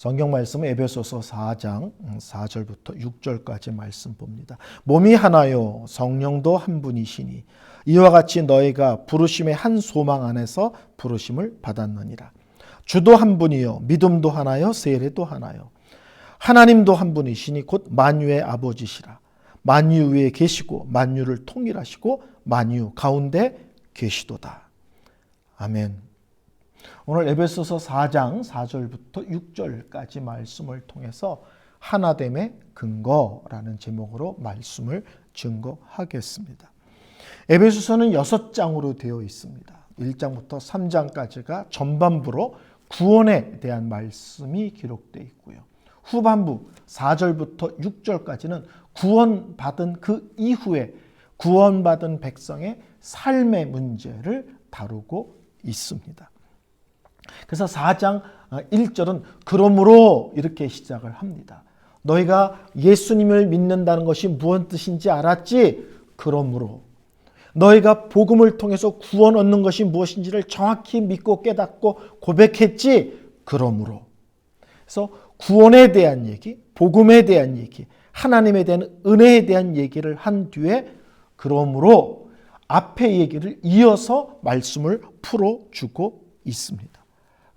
성경 말씀은 에베소서 4장 4절부터 6절까지 말씀 봅니다. 몸이 하나요 성령도 한 분이시니 이와 같이 너희가 부르심의 한 소망 안에서 부르심을 받았느니라. 주도 한 분이요 믿음도 하나요 세례도 하나요. 하나님도 한 분이시니 곧 만유의 아버지시라. 만유 위에 계시고 만유를 통일하시고 만유 가운데 계시도다. 아멘. 오늘 에베소서 4장 4절부터 6절까지 말씀을 통해서 하나됨의 근거라는 제목으로 말씀을 증거하겠습니다. 에베소서는 6장으로 되어 있습니다. 1장부터 3장까지가 전반부로 구원에 대한 말씀이 기록되어 있고요. 후반부 4절부터 6절까지는 구원받은 그 이후에 구원받은 백성의 삶의 문제를 다루고 있습니다. 그래서 4장 1절은 그러므로 이렇게 시작을 합니다. 너희가 예수님을 믿는다는 것이 무슨 뜻인지 알았지? 그러므로. 너희가 복음을 통해서 구원 얻는 것이 무엇인지를 정확히 믿고 깨닫고 고백했지? 그러므로. 그래서 구원에 대한 얘기, 복음에 대한 얘기, 하나님에 대한 은혜에 대한 얘기를 한 뒤에 그러므로 앞에 얘기를 이어서 말씀을 풀어주고 있습니다.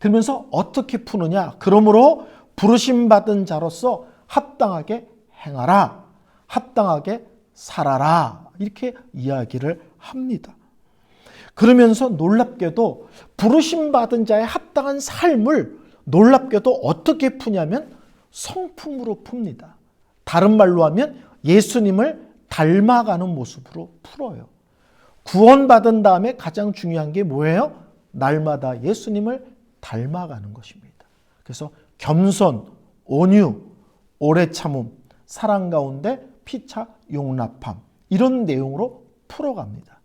그러면서 어떻게 푸느냐? 그러므로 부르심받은 자로서 합당하게 행하라. 합당하게 살아라. 이렇게 이야기를 합니다. 그러면서 놀랍게도 부르심받은 자의 합당한 삶을 놀랍게도 어떻게 푸냐면 성품으로 풉니다. 다른 말로 하면 예수님을 닮아가는 모습으로 풀어요. 구원받은 다음에 가장 중요한 게 뭐예요? 날마다 예수님을 닮아가는 것입니다. 그래서 겸손, 온유, 오래 참음, 사랑 가운데 피차 용납함 이런 내용으로 풀어갑니다.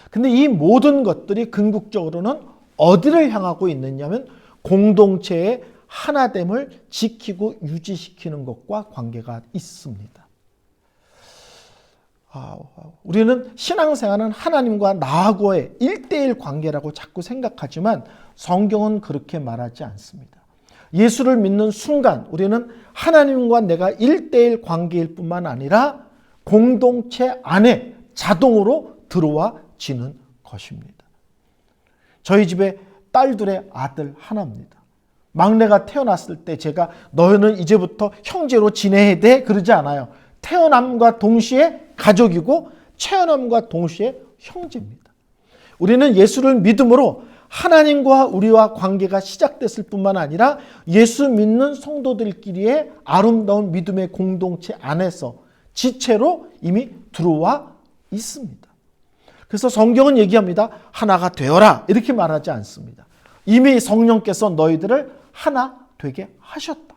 근데 이 모든 것들이 궁극적으로는 어디를 향하고 있느냐면 공동체의 하나됨을 지키고 유지시키는 것과 관계가 있습니다. 우리는 신앙생활은 하나님과 나하고의 1:1 관계라고 자꾸 생각하지만 성경은 그렇게 말하지 않습니다. 예수를 믿는 순간 우리는 하나님과 내가 1:1 관계일 뿐만 아니라 공동체 안에 자동으로 들어와지는 것입니다. 저희 집에 딸들의 아들 하나입니다. 막내가 태어났을 때 제가 너희는 이제부터 형제로 지내야 돼 그러지 않아요. 태어남과 동시에 가족이고 태어남과 동시에 형제입니다. 우리는 예수를 믿음으로 하나님과 우리와 관계가 시작됐을 뿐만 아니라 예수 믿는 성도들끼리의 아름다운 믿음의 공동체 안에서 지체로 이미 들어와 있습니다. 그래서 성경은 얘기합니다. 하나가 되어라 이렇게 말하지 않습니다. 이미 성령께서 너희들을 하나 되게 하셨다.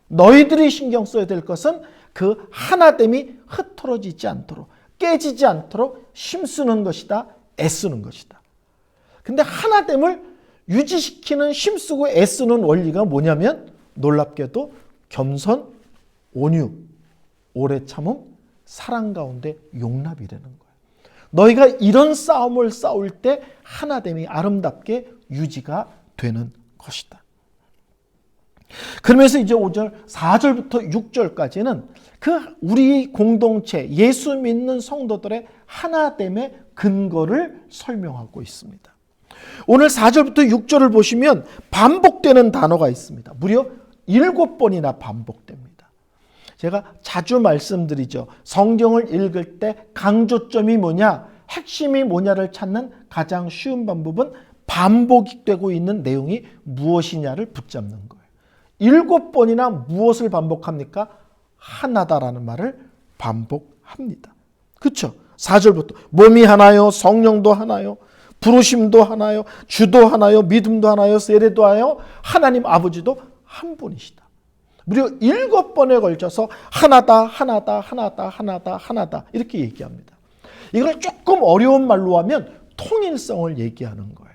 너희들이 신경 써야 될 것은 그 하나됨이 흩어지지 않도록 깨지지 않도록 힘쓰는 것이다. 애쓰는 것이다. 근데 하나됨을 유지시키는 힘쓰고 애쓰는 원리가 뭐냐면 놀랍게도 겸손, 온유, 오래 참음, 사랑 가운데 용납이라는 거예요. 너희가 이런 싸움을 싸울 때 하나됨이 아름답게 유지가 되는 것이다. 그러면서 이제 5절, 4절부터 6절까지는 그 우리 공동체, 예수 믿는 성도들의 하나됨의 근거를 설명하고 있습니다. 오늘 4절부터 6절을 보시면 반복되는 단어가 있습니다. 무려 7번이나 반복됩니다. 제가 자주 말씀드리죠. 성경을 읽을 때 강조점이 뭐냐, 핵심이 뭐냐를 찾는 가장 쉬운 방법은 반복되고 있는 내용이 무엇이냐를 붙잡는 거예요. 7번이나 무엇을 반복합니까? 하나다라는 말을 반복합니다. 그렇죠? 4절부터 몸이 하나요, 성령도 하나요, 부르심도 하나요, 주도 하나요, 믿음도 하나요, 세례도 하나요, 하나님 아버지도 한 분이시다. 무려 7번에 걸쳐서 하나다, 하나다, 하나다, 하나다, 하나다 이렇게 얘기합니다. 이걸 조금 어려운 말로 하면 통일성을 얘기하는 거예요.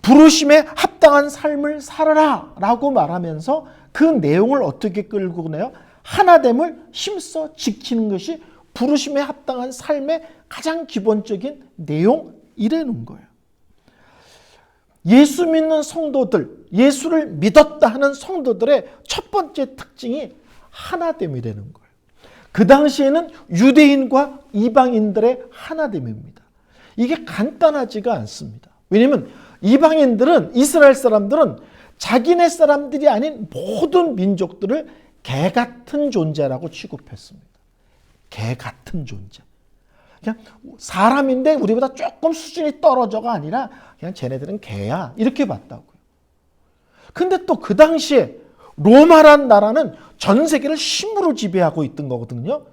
부르심에 합당한 삶을 살아라 라고 말하면서 그 내용을 어떻게 끌고 가나요? 하나됨을 힘써 지키는 것이 부르심에 합당한 삶의 가장 기본적인 내용이라는 거예요. 예수 믿는 성도들, 예수를 믿었다 하는 성도들의 첫 번째 특징이 하나됨이라는 거예요. 그 당시에는 유대인과 이방인들의 하나됨입니다. 이게 간단하지가 않습니다. 왜냐하면 이방인들은, 이스라엘 사람들은 자기네 사람들이 아닌 모든 민족들을 개 같은 존재라고 취급했습니다. 개 같은 존재. 그냥 사람인데 우리보다 조금 수준이 떨어져가 아니라 그냥 쟤네들은 개야 이렇게 봤다고요. 근데 또 그 당시에 로마란 나라는 전 세계를 힘으로 지배하고 있던 거거든요.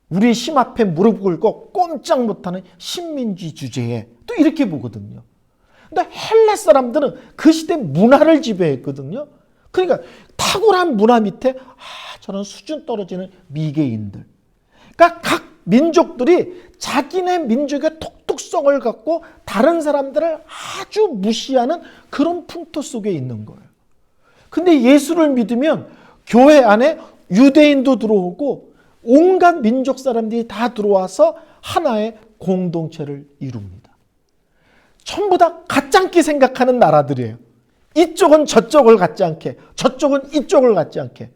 우리 힘 앞에 무릎 꿇고 꼼짝 못하는 식민지 주제에 또 이렇게 보거든요. 근데 헬라 사람들은 그 시대 문화를 지배했거든요. 그러니까 탁월한 문화 밑에 저런 수준 떨어지는 미개인들. 그러니까 각 민족들이 자기네 민족의 독특성을 갖고 다른 사람들을 아주 무시하는 그런 풍토 속에 있는 거예요. 근데 예수를 믿으면 교회 안에 유대인도 들어오고 온갖 민족 사람들이 다 들어와서 하나의 공동체를 이룹니다. 전부 다 같지 않게 생각하는 나라들이에요. 이쪽은 저쪽을 같지 않게, 저쪽은 이쪽을 같지 않게.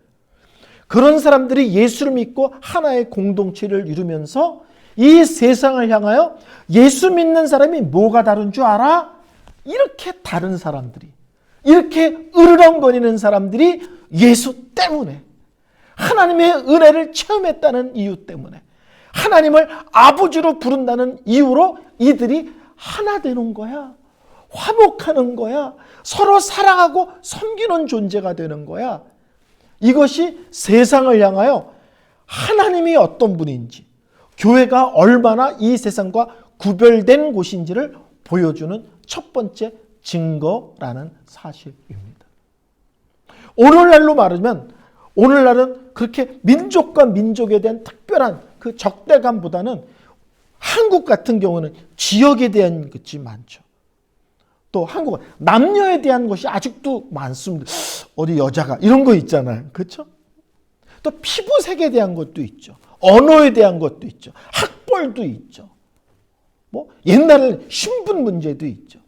그런 사람들이 예수를 믿고 하나의 공동체를 이루면서 이 세상을 향하여 예수 믿는 사람이 뭐가 다른 줄 알아? 이렇게 다른 사람들이, 이렇게 으르렁거리는 사람들이 예수 때문에, 하나님의 은혜를 체험했다는 이유 때문에, 하나님을 아버지로 부른다는 이유로 이들이 하나 되는 거야. 화목하는 거야. 서로 사랑하고 섬기는 존재가 되는 거야. 이것이 세상을 향하여 하나님이 어떤 분인지, 교회가 얼마나 이 세상과 구별된 곳인지를 보여주는 첫 번째 증거라는 사실입니다. 오늘날로 말하면, 오늘날은 그렇게 민족과 민족에 대한 특별한 그 적대감보다는 한국 같은 경우는 지역에 대한 것이 많죠. 또 한국은 남녀에 대한 것이 아직도 많습니다. 어디 여자가 이런 거 있잖아요. 그렇죠? 또 피부색에 대한 것도 있죠. 언어에 대한 것도 있죠. 학벌도 있죠. 뭐 옛날에는 신분 문제도 있죠.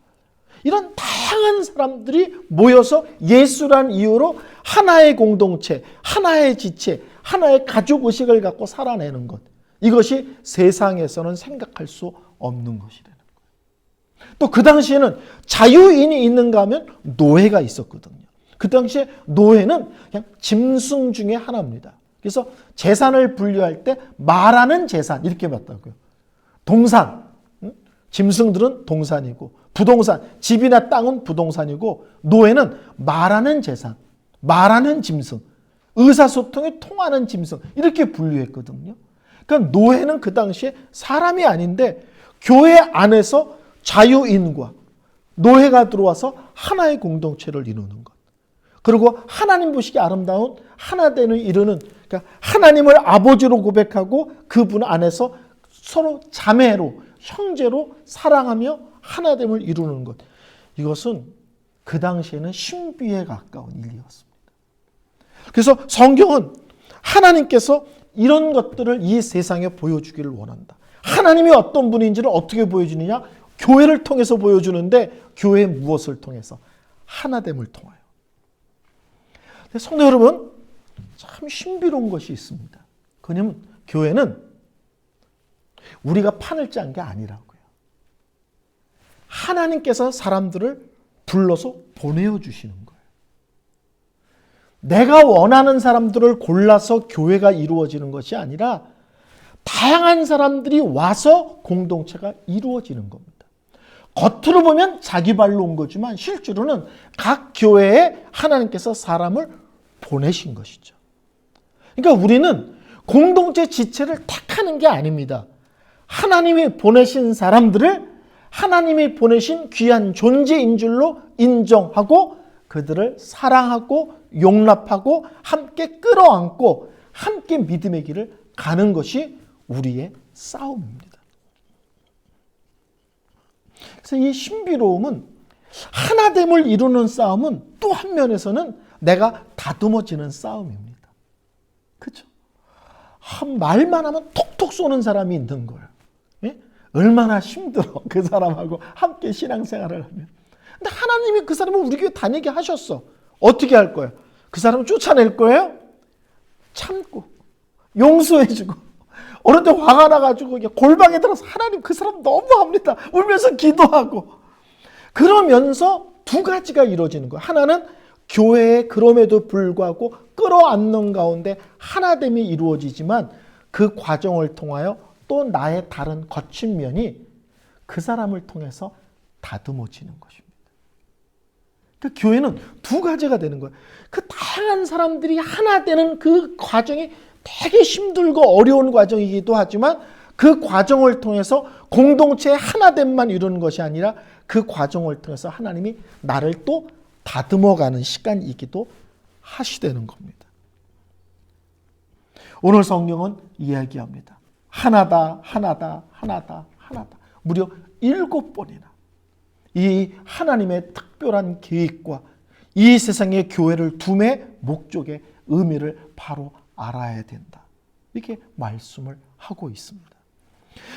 이런 다양한 사람들이 모여서 예수란 이유로 하나의 공동체, 하나의 지체, 하나의 가족의식을 갖고 살아내는 것. 이것이 세상에서는 생각할 수 없는 것이라는 거예요. 또 그 당시에는 자유인이 있는가 하면 노예가 있었거든요. 그 당시에 노예는 그냥 짐승 중에 하나입니다. 그래서 재산을 분류할 때 말하는 재산 이렇게 봤다고요. 동산, 짐승들은 동산이고 부동산, 집이나 땅은 부동산이고 노예는 말하는 재산, 말하는 짐승, 의사소통에 통하는 짐승 이렇게 분류했거든요. 그러니까 노예는 그 당시에 사람이 아닌데 교회 안에서 자유인과 노예가 들어와서 하나의 공동체를 이루는 것. 그리고 하나님 보시기 아름다운 하나됨을 이루는, 그러니까 하나님을 아버지로 고백하고 그분 안에서 서로 자매로, 형제로 사랑하며 하나됨을 이루는 것. 이것은 그 당시에는 신비에 가까운 일이었습니다. 그래서 성경은 하나님께서 이런 것들을 이 세상에 보여주기를 원한다. 하나님이 어떤 분인지를 어떻게 보여주느냐? 교회를 통해서 보여주는데 교회 무엇을 통해서? 하나됨을 통하여. 성도 여러분, 참 신비로운 것이 있습니다. 그냐면 교회는 우리가 판을 짠 게 아니라고요. 하나님께서 사람들을 불러서 보내어 주시는 거예요. 내가 원하는 사람들을 골라서 교회가 이루어지는 것이 아니라 다양한 사람들이 와서 공동체가 이루어지는 겁니다. 겉으로 보면 자기 발로 온 거지만 실제로는 각 교회에 하나님께서 사람을 보내신 것이죠. 그러니까 우리는 공동체 지체를 택하는 게 아닙니다. 하나님이 보내신 사람들을 하나님이 보내신 귀한 존재인 줄로 인정하고 그들을 사랑하고 용납하고 함께 끌어안고 함께 믿음의 길을 가는 것이 우리의 싸움입니다. 그래서 이 신비로움은 하나됨을 이루는 싸움은 또 한 면에서는 내가 다듬어지는 싸움입니다. 그렇죠? 말만 하면 톡톡 쏘는 사람이 있는 거예요. 예? 얼마나 힘들어 그 사람하고 함께 신앙생활을 하면. 근데 하나님이 그 사람을 우리 교회 다니게 하셨어. 어떻게 할 거예요? 그 사람을 쫓아낼 거예요? 참고 용서해주고 어느 때 화가 나가지고 골방에 들어서 하나님 그 사람 너무합니다. 울면서 기도하고 그러면서 두 가지가 이루어지는 거예요. 하나는 교회에 그럼에도 불구하고 끌어안는 가운데 하나됨이 이루어지지만 그 과정을 통하여 또 나의 다른 거친 면이 그 사람을 통해서 다듬어지는 것입니다. 그 교회는 두 가지가 되는 거예요. 그 다양한 사람들이 하나 되는 그 과정이 되게 힘들고 어려운 과정이기도 하지만 그 과정을 통해서 공동체의 하나됨만 이루는 것이 아니라 그 과정을 통해서 하나님이 나를 또 다듬어가는 시간이기도 하시되는 겁니다. 오늘 성경은 이야기합니다. 하나다, 하나다, 하나다, 하나다. 무려 7번이나 이 하나님의 특별한 계획과 이 세상의 교회를 둠의 목적의 의미를 바로 알아야 된다. 이렇게 말씀을 하고 있습니다.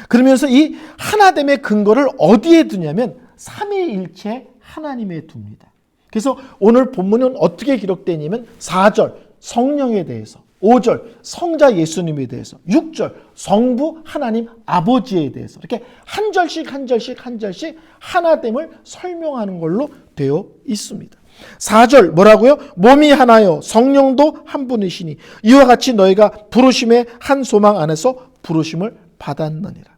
그러면서 이 하나됨의 근거를 어디에 두냐면 삼위일체 하나님에 둡니다. 그래서 오늘 본문은 어떻게 기록되냐면 4절 성령에 대해서, 5절 성자 예수님에 대해서, 6절 성부 하나님 아버지에 대해서 이렇게 한 절씩 한 절씩 한 절씩 하나됨을 설명하는 걸로 되어 있습니다. 4절 뭐라고요? 몸이 하나요 성령도 한 분이시니 이와 같이 너희가 부르심의 한 소망 안에서 부르심을 받았느니라.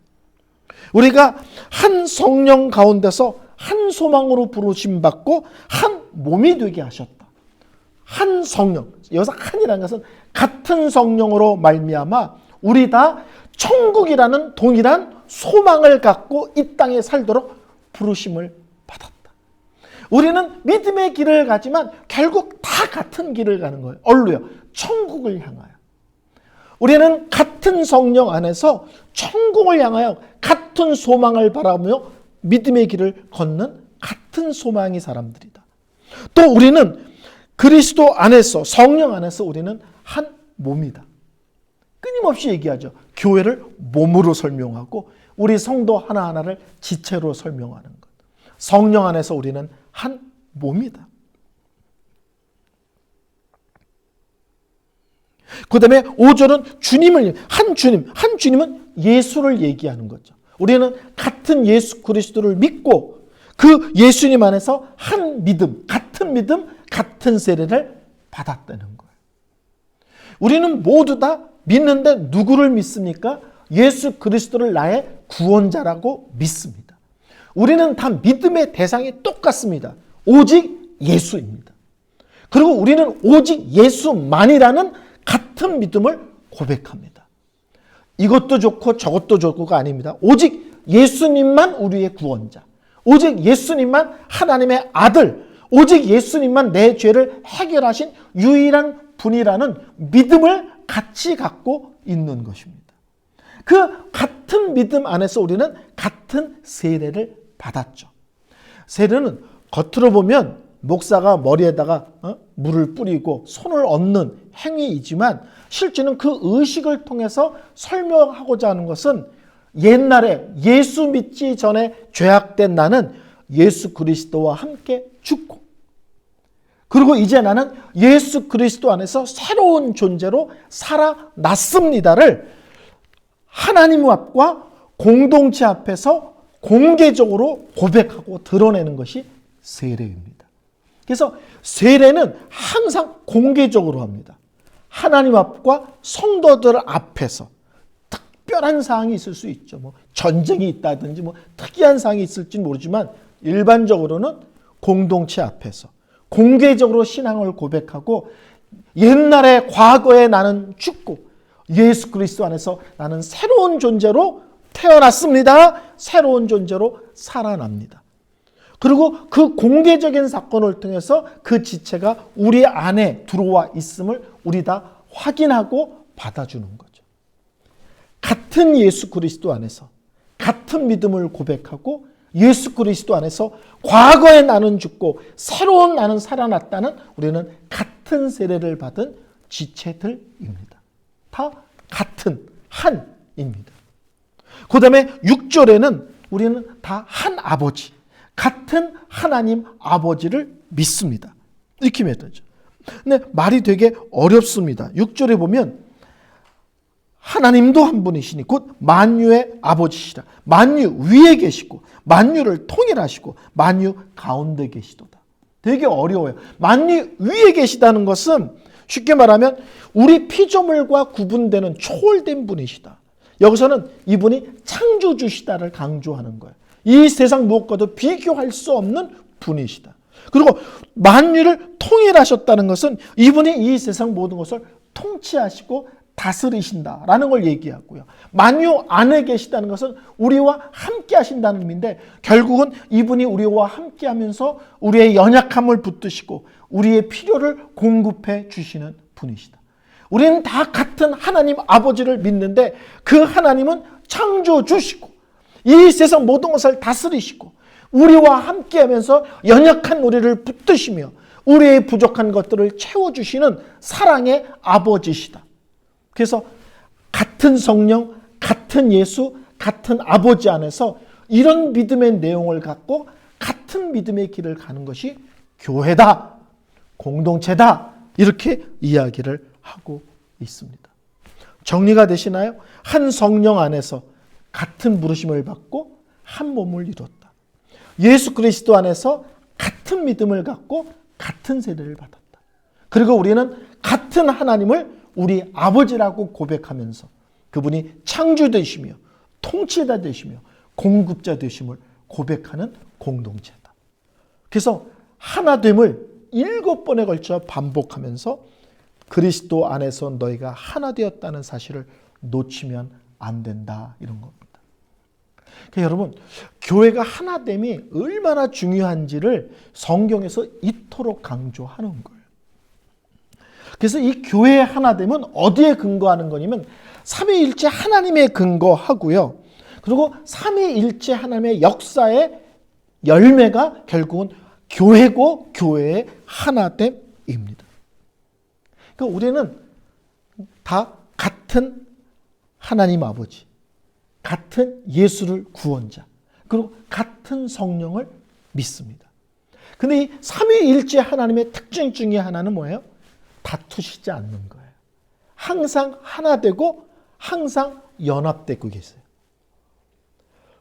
우리가 한 성령 가운데서 한 소망으로 부르심 받고 한 몸이 되게 하셨다. 한 성령, 여기서 한이라는 것은 같은 성령으로 말미암아 우리 다 천국이라는 동일한 소망을 갖고 이 땅에 살도록 부르심을 받았다. 우리는 믿음의 길을 가지만 결국 다 같은 길을 가는 거예요. 얼로요? 천국을 향하여. 우리는 같은 성령 안에서 천국을 향하여 같은 소망을 바라보며 믿음의 길을 걷는 같은 소망의 사람들이다. 또 우리는 그리스도 안에서 성령 안에서 우리는 한 몸이다. 끊임없이 얘기하죠. 교회를 몸으로 설명하고 우리 성도 하나하나를 지체로 설명하는 것. 성령 안에서 우리는 한 몸이다. 그 다음에 5절은 주님을, 한 주님은 예수를 얘기하는 거죠. 우리는 같은 예수 그리스도를 믿고 그 예수님 안에서 한 믿음, 같은 세례를 받았다는 거예요. 우리는 모두 다 믿는데 누구를 믿습니까? 예수 그리스도를 나의 구원자라고 믿습니다. 우리는 다 믿음의 대상이 똑같습니다. 오직 예수입니다. 그리고 우리는 오직 예수만이라는 같은 믿음을 고백합니다. 이것도 좋고 저것도 좋고가 아닙니다. 오직 예수님만 우리의 구원자, 오직 예수님만 하나님의 아들, 오직 예수님만 내 죄를 해결하신 유일한 분이라는 믿음을 같이 갖고 있는 것입니다. 그 같은 믿음 안에서 우리는 같은 세례를 받았죠. 세례는 겉으로 보면 목사가 머리에다가 물을 뿌리고 손을 얹는 행위이지만 실제는 그 의식을 통해서 설명하고자 하는 것은 옛날에 예수 믿기 전에 죄악된 나는 예수 그리스도와 함께 죽고 그리고 이제 나는 예수 그리스도 안에서 새로운 존재로 살아났습니다를 하나님 앞과 공동체 앞에서 공개적으로 고백하고 드러내는 것이 세례입니다. 그래서 세례는 항상 공개적으로 합니다. 하나님 앞과 성도들 앞에서 특별한 사항이 있을 수 있죠. 뭐 전쟁이 있다든지 뭐 특이한 사항이 있을지 모르지만 일반적으로는 공동체 앞에서 공개적으로 신앙을 고백하고 옛날에 과거에 나는 죽고 예수 그리스도 안에서 나는 새로운 존재로 태어났습니다. 새로운 존재로 살아납니다. 그리고 그 공개적인 사건을 통해서 그 지체가 우리 안에 들어와 있음을 우리 다 확인하고 받아주는 거죠. 같은 예수 그리스도 안에서 같은 믿음을 고백하고 예수 그리스도 안에서 과거에 나는 죽고 새로운 나는 살아났다는 우리는 같은 세례를 받은 지체들입니다. 다 같은 한입니다. 그 다음에 6절에는 우리는 다 한 아버지, 같은 하나님 아버지를 믿습니다. 이렇게 믿었죠. 근데 말이 되게 어렵습니다. 6절에 보면 하나님도 한 분이시니 곧 만유의 아버지시라. 만유 위에 계시고 만유를 통일하시고 만유 가운데 계시도다. 되게 어려워요. 만유 위에 계시다는 것은 쉽게 말하면 우리 피조물과 구분되는 초월된 분이시다. 여기서는 이분이 창조주시다를 강조하는 거예요. 이 세상 무엇과도 비교할 수 없는 분이시다. 그리고 만유를 통일하셨다는 것은 이분이 이 세상 모든 것을 통치하시고 다스리신다라는 걸 얘기하고요. 만유 안에 계시다는 것은 우리와 함께 하신다는 의미인데 결국은 이분이 우리와 함께 하면서 우리의 연약함을 붙드시고 우리의 필요를 공급해 주시는 분이시다. 우리는 다 같은 하나님 아버지를 믿는데 그 하나님은 창조주시고 이 세상 모든 것을 다스리시고 우리와 함께 하면서 연약한 우리를 붙드시며 우리의 부족한 것들을 채워주시는 사랑의 아버지시다. 그래서 같은 성령, 같은 예수, 같은 아버지 안에서 이런 믿음의 내용을 갖고 같은 믿음의 길을 가는 것이 교회다, 공동체다, 이렇게 이야기를 하고 있습니다. 정리가 되시나요? 한 성령 안에서 같은 부르심을 받고 한 몸을 이뤘다. 예수 그리스도 안에서 같은 믿음을 갖고 같은 세례를 받았다. 그리고 우리는 같은 하나님을 우리 아버지라고 고백하면서 그분이 창조되시며 통치자 되시며 공급자 되심을 고백하는 공동체다. 그래서 하나됨을 7번에 걸쳐 반복하면서 그리스도 안에서 너희가 하나 되었다는 사실을 놓치면 안 된다, 이런 겁니다. 그러니까 여러분, 교회가 하나됨이 얼마나 중요한지를 성경에서 이토록 강조하는 거예요. 그래서 이 교회의 하나됨은 어디에 근거하는 거냐면 삼위일체 하나님에 근거하고요. 그리고 삼위일체 하나님의 역사의 열매가 결국은 교회고 교회의 하나됨입니다. 그러니까 우리는 다 같은 하나님 아버지, 같은 예수를 구원자, 그리고 같은 성령을 믿습니다. 근데 이 삼위일체 하나님의 특징 중에 하나는 뭐예요? 다투시지 않는 거예요. 항상 하나 되고 항상 연합되고 계세요.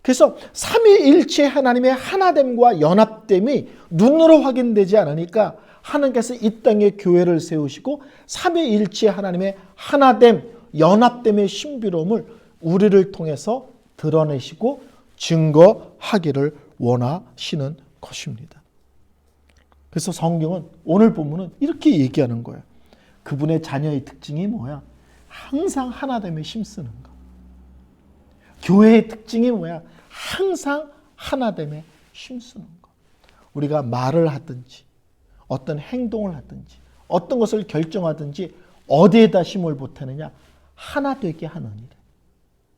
그래서 삼위일체 하나님의 하나됨과 연합됨이 눈으로 확인되지 않으니까 하나님께서 이 땅에 교회를 세우시고 삼위일체 하나님의 하나됨, 연합됨의 신비로움을 우리를 통해서 드러내시고 증거하기를 원하시는 것입니다. 그래서 성경은 오늘 본문은 이렇게 얘기하는 거예요. 그분의 자녀의 특징이 뭐야? 항상 하나됨에 힘쓰는 거. 교회의 특징이 뭐야? 항상 하나됨에 힘쓰는 거. 우리가 말을 하든지 어떤 행동을 하든지 어떤 것을 결정하든지 어디에다 힘을 보태느냐? 하나 되게 하는 일에.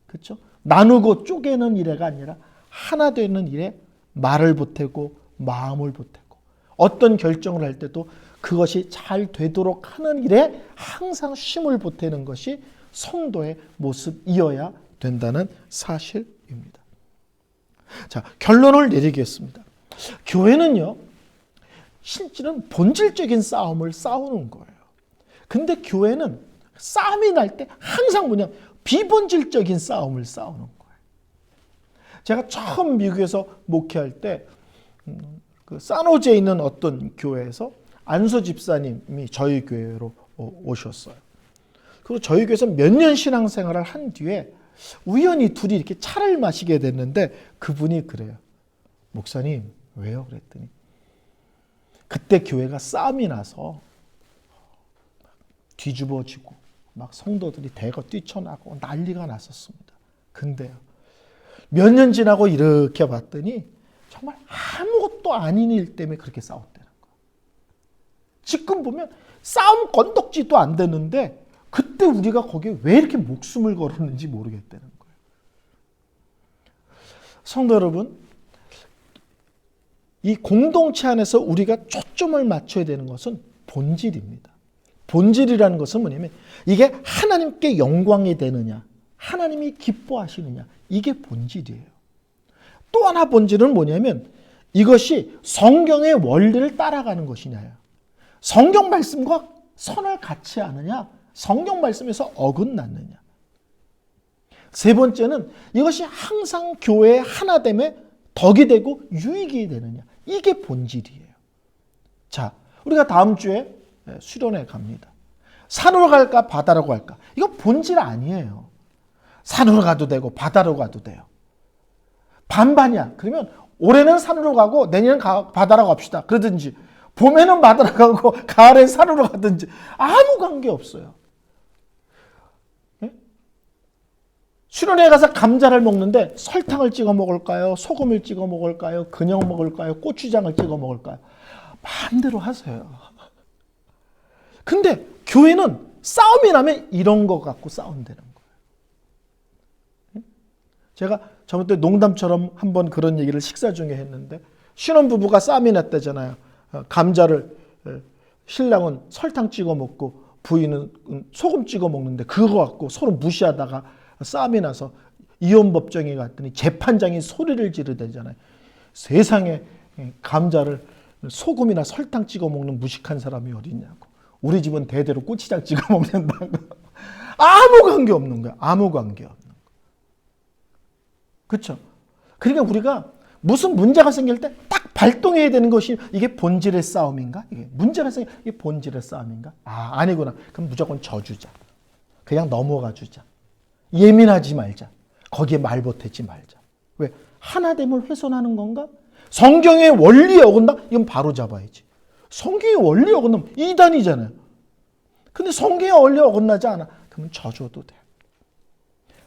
그렇죠? 나누고 쪼개는 일에가 아니라 하나 되는 일에 말을 보태고 마음을 보태고 어떤 결정을 할 때도 그것이 잘 되도록 하는 일에 항상 힘을 보태는 것이 성도의 모습이어야 된다는 사실입니다. 자, 결론을 내리겠습니다. 교회는요, 실질은 본질적인 싸움을 싸우는 거예요. 근데 교회는 싸움이 날 때 항상 뭐냐, 비본질적인 싸움을 싸우는 거예요. 제가 처음 미국에서 목회할 때 그 산호제에 있는 어떤 교회에서 안소 집사님이 저희 교회로 오셨어요. 그리고 저희 교회에서 몇 년 신앙생활을 한 뒤에 우연히 둘이 이렇게 차를 마시게 됐는데 그분이 그래요. 목사님, 왜요? 그랬더니 그때 교회가 싸움이 나서 뒤집어지고 막 성도들이 대거 뛰쳐나고 난리가 났었습니다. 근데요, 몇 년 지나고 이렇게 봤더니 정말 아무것도 아닌 일 때문에 그렇게 싸웠다는 거예요. 지금 보면 싸움 건덕지도 안 되는데 그때 우리가 거기에 왜 이렇게 목숨을 걸었는지 모르겠다는 거예요. 성도 여러분, 이 공동체 안에서 우리가 초점을 맞춰야 되는 것은 본질입니다. 본질이라는 것은 뭐냐면 이게 하나님께 영광이 되느냐, 하나님이 기뻐하시느냐, 이게 본질이에요. 또 하나 본질은 뭐냐면 이것이 성경의 원리를 따라가는 것이냐요. 성경 말씀과 선을 같이 하느냐, 성경 말씀에서 어긋났느냐. 세 번째는 이것이 항상 교회의 하나됨에 덕이 되고 유익이 되느냐. 이게 본질이에요. 자, 우리가 다음 주에 수련회 갑니다. 산으로 갈까 바다로 갈까? 이거 본질 아니에요. 산으로 가도 되고 바다로 가도 돼요. 반반이야. 그러면 올해는 산으로 가고 내년은 바다로 갑시다. 그러든지 봄에는 바다로 가고 가을엔 산으로 가든지 아무 관계 없어요. 수련회에 가서 감자를 먹는데 설탕을 찍어 먹을까요? 소금을 찍어 먹을까요? 그냥 먹을까요? 고추장을 찍어 먹을까요? 마음대로 하세요. 근데 교회는 싸움이 나면 이런 거 갖고 싸운다는 거예요. 제가 저번 때 농담처럼 한번 그런 얘기를 식사 중에 했는데 신혼부부가 싸움이 났다잖아요. 감자를 신랑은 설탕 찍어 먹고 부인은 소금 찍어 먹는데 그거 갖고 서로 무시하다가 싸움이 나서 이혼 법정에 갔더니 재판장이 소리를 지르대잖아요. 세상에 감자를 소금이나 설탕 찍어 먹는 무식한 사람이 어딨냐고. 우리 집은 대대로 고추장 찍어 먹는다고. 아무 관계 없는 거야. 아무 관계 없는 거야. 그렇죠? 그러니까 우리가 무슨 문제가 생길 때 딱 발동해야 되는 것이 이게 본질의 싸움인가? 이게 문제가 생길 때 이게 본질의 싸움인가? 아니구나. 그럼 무조건 져주자. 그냥 넘어가 주자. 예민하지 말자. 거기에 말 보태지 말자. 왜? 하나됨을 훼손하는 건가? 성경의 원리에 어긋나? 이건 바로 잡아야지. 성경의 원리에 어긋나면 이단이잖아요. 근데 성경의 원리에 어긋나지 않아. 그러면 져줘도 돼.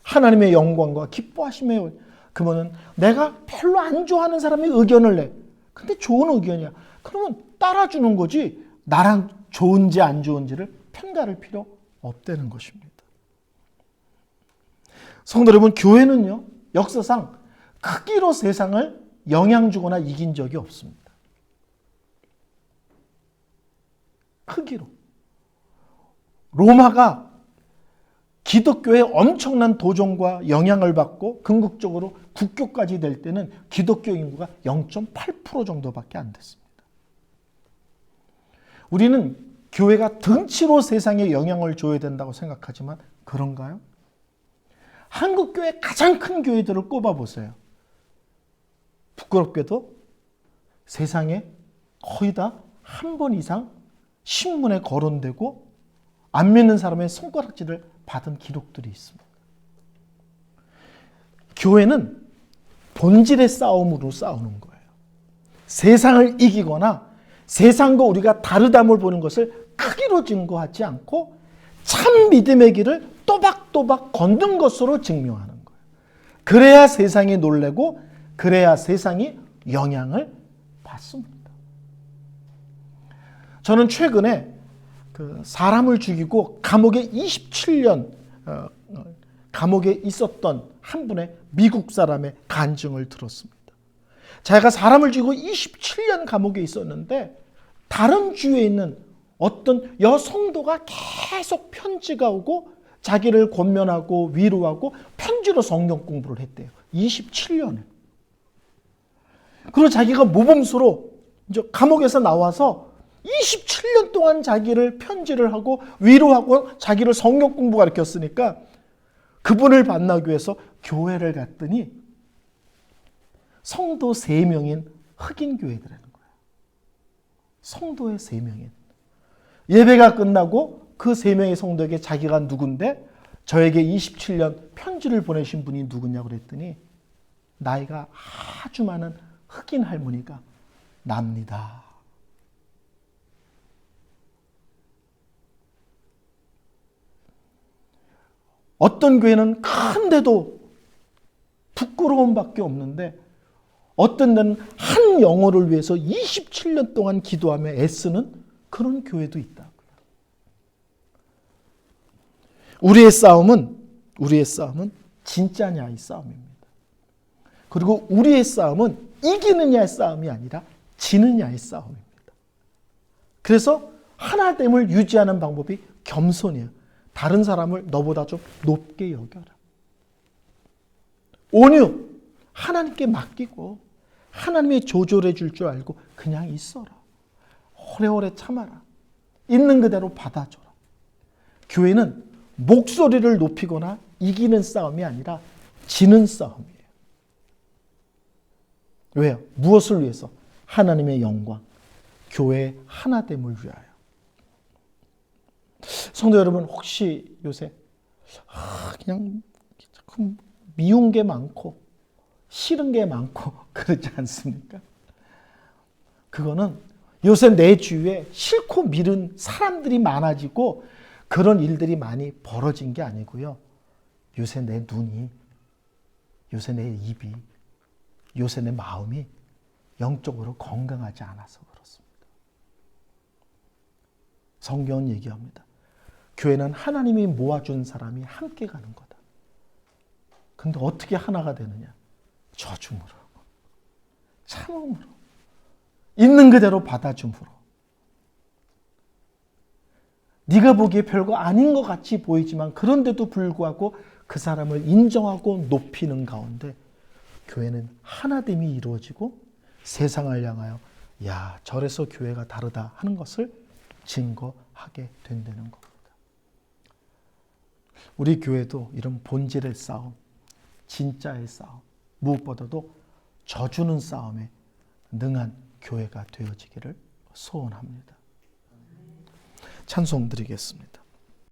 하나님의 영광과 기뻐하심의 원리. 그러면 내가 별로 안 좋아하는 사람의 의견을 내. 근데 좋은 의견이야. 그러면 따라주는 거지. 나랑 좋은지 안 좋은지를 편가를 필요 없다는 것입니다. 성도 여러분, 교회는요, 역사상 크기로 세상을 영향 주거나 이긴 적이 없습니다. 크기로. 로마가 기독교의 엄청난 도전과 영향을 받고 궁극적으로 국교까지 될 때는 기독교 인구가 0.8% 정도밖에 안 됐습니다. 우리는 교회가 등치로 세상에 영향을 줘야 된다고 생각하지만 그런가요? 한국교회 가장 큰 교회들을 꼽아보세요. 부끄럽게도 세상에 거의 다 한 번 이상 신문에 거론되고 안 믿는 사람의 손가락질을 받은 기록들이 있습니다. 교회는 본질의 싸움으로 싸우는 거예요. 세상을 이기거나 세상과 우리가 다르담을 보는 것을 크기로 증거하지 않고 참 믿음의 길을 또박또박 걷는 것으로 증명하는 거예요. 그래야 세상이 놀래고 그래야 세상이 영향을 받습니다. 저는 최근에 사람을 죽이고 감옥에 27년 감옥에 있었던 한 분의 미국 사람의 간증을 들었습니다. 자기가 사람을 죽이고 27년 감옥에 있었는데 다른 주에 있는 어떤 여성도가 계속 편지가 오고 자기를 권면하고 위로하고 편지로 성경 공부를 했대요. 27년을. 그리고 자기가 모범수로 이제 감옥에서 나와서 27년 동안 자기를 편지를 하고 위로하고 자기를 성경 공부 가르쳤으니까 그분을 만나기 위해서 교회를 갔더니 성도 3명인 흑인 교회더라는 거예요. 성도의 3명인. 예배가 끝나고 그 3명의 성도에게 자기가 누군데 저에게 27년 편지를 보내신 분이 누구냐고 그랬더니 나이가 아주 많은 흑인 할머니가 납니다. 어떤 교회는 큰데도 부끄러움밖에 없는데 어떤 데는 한 영혼을 위해서 27년 동안 기도하며 애쓰는 그런 교회도 있다고요. 우리의 싸움은 진짜냐의 싸움입니다. 그리고 우리의 싸움은 이기느냐의 싸움이 아니라 지느냐의 싸움입니다. 그래서 하나됨을 유지하는 방법이 겸손이에요. 다른 사람을 너보다 좀 높게 여겨라. 온유, 하나님께 맡기고 하나님이 조절해 줄 줄 알고 그냥 있어라. 오래오래 참아라. 있는 그대로 받아줘라. 교회는 목소리를 높이거나 이기는 싸움이 아니라 지는 싸움이에요. 왜요? 무엇을 위해서? 하나님의 영광, 교회의 하나됨을 위하여. 성도 여러분, 혹시 요새 그냥 미운 게 많고 싫은 게 많고 그렇지 않습니까? 그거는 요새 내 주위에 싫고 미운 사람들이 많아지고 그런 일들이 많이 벌어진 게 아니고요. 요새 내 눈이, 요새 내 입이, 요새 내 마음이 영적으로 건강하지 않아서 그렇습니다. 성경은 얘기합니다. 교회는 하나님이 모아준 사람이 함께 가는 거다. 근데 어떻게 하나가 되느냐? 저줌으로, 참음으로, 있는 그대로 받아줌으로. 네가 보기에 별거 아닌 것 같이 보이지만 그런데도 불구하고 그 사람을 인정하고 높이는 가운데 교회는 하나됨이 이루어지고 세상을 향하여 야, 저래서 교회가 다르다 하는 것을 증거하게 된다는 겁니다. 우리 교회도 이런 본질의 싸움, 진짜의 싸움, 무엇보다도 져주는 싸움에 능한 교회가 되어지기를 소원합니다. 찬송 드리겠습니다.